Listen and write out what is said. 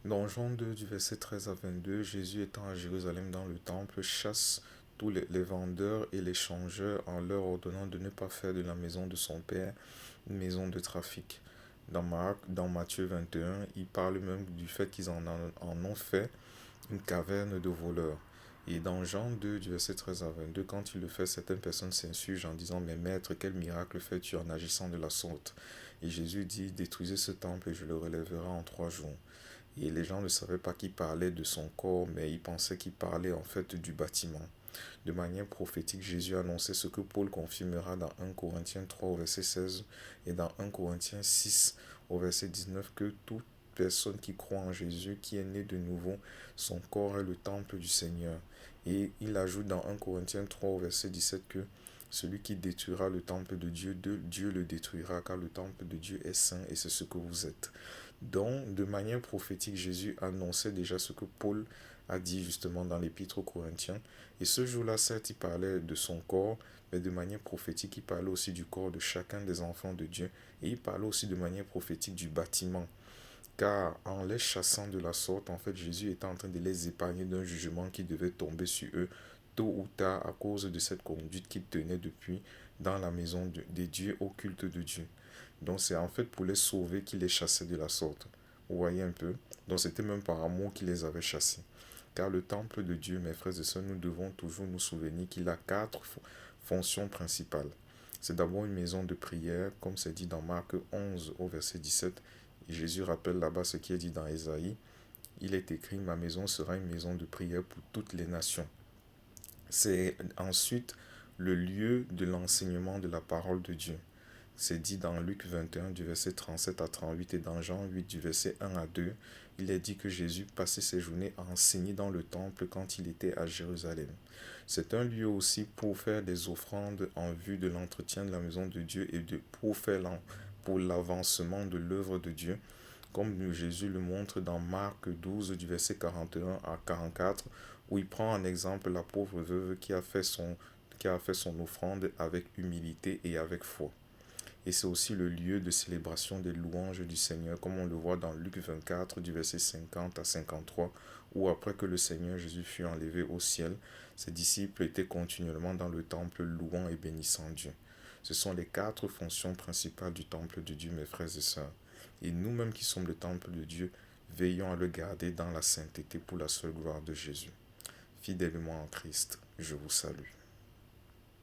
Dans Jean 2, du verset 13 à 22, Jésus étant à Jérusalem dans le temple, chasse tous les vendeurs et les changeurs en leur ordonnant de ne pas faire de la maison de son Père une maison de trafic. Dans Matthieu 21, il parle même du fait qu'ils en ont fait une caverne de voleurs. Et dans Jean 2, du verset 13 à 22, quand il le fait, certaines personnes s'insurgent en disant: Mais maître, quel miracle fais-tu en agissant de la sorte? Et Jésus dit: Détruisez ce temple et je le relèverai en 3 jours. Et les gens ne savaient pas qu'il parlait de son corps, mais ils pensaient qu'il parlait en fait du bâtiment. De manière prophétique, Jésus annonçait ce que Paul confirmera dans 1 Corinthiens 3 au verset 16 et dans 1 Corinthiens 6 au verset 19, que toute personne qui croit en Jésus, qui est né de nouveau, son corps est le temple du Seigneur. Et il ajoute dans 1 Corinthiens 3 au verset 17 que celui qui détruira le temple de Dieu, Dieu le détruira, car le temple de Dieu est saint et c'est ce que vous êtes. Donc, de manière prophétique, Jésus annonçait déjà ce que Paul a dit justement dans l'épître aux Corinthiens. Et ce jour-là, certes, il parlait de son corps, mais de manière prophétique, il parlait aussi du corps de chacun des enfants de Dieu. Et il parlait aussi de manière prophétique du bâtiment. Car en les chassant de la sorte, en fait, Jésus était en train de les épargner d'un jugement qui devait tomber sur eux tôt ou tard à cause de cette conduite qu'ils tenaient depuis dans la maison des dieux au culte de Dieu. Donc c'est en fait pour les sauver qu'il les chassait de la sorte. Vous voyez un peu? Donc c'était même par amour qu'il les avait chassés. Car le temple de Dieu, mes frères et sœurs, nous devons toujours nous souvenir qu'il a quatre fonctions principales. C'est d'abord une maison de prière, comme c'est dit dans Marc 11 au verset 17. Et Jésus rappelle là-bas ce qui est dit dans Ésaïe. Il est écrit: Ma maison sera une maison de prière pour toutes les nations. C'est ensuite le lieu de l'enseignement de la parole de Dieu. C'est dit dans Luc 21 du verset 37 à 38 et dans Jean 8 du verset 1 à 2. Il est dit que Jésus passait ses journées à enseigner dans le temple quand il était à Jérusalem. C'est un lieu aussi pour faire des offrandes en vue de l'entretien de la maison de Dieu et pour l'avancement de l'œuvre de Dieu, comme Jésus le montre dans Marc 12 du verset 41 à 44, où il prend en exemple la pauvre veuve qui a fait son offrande avec humilité et avec foi. Et c'est aussi le lieu de célébration des louanges du Seigneur, comme on le voit dans Luc 24 du verset 50 à 53, où après que le Seigneur Jésus fut enlevé au ciel, ses disciples étaient continuellement dans le temple louant et bénissant Dieu. Ce sont les quatre fonctions principales du temple de Dieu, mes frères et sœurs. Et nous-mêmes qui sommes le temple de Dieu, veillons à le garder dans la sainteté pour la seule gloire de Jésus. Fidèlement en Christ, je vous salue.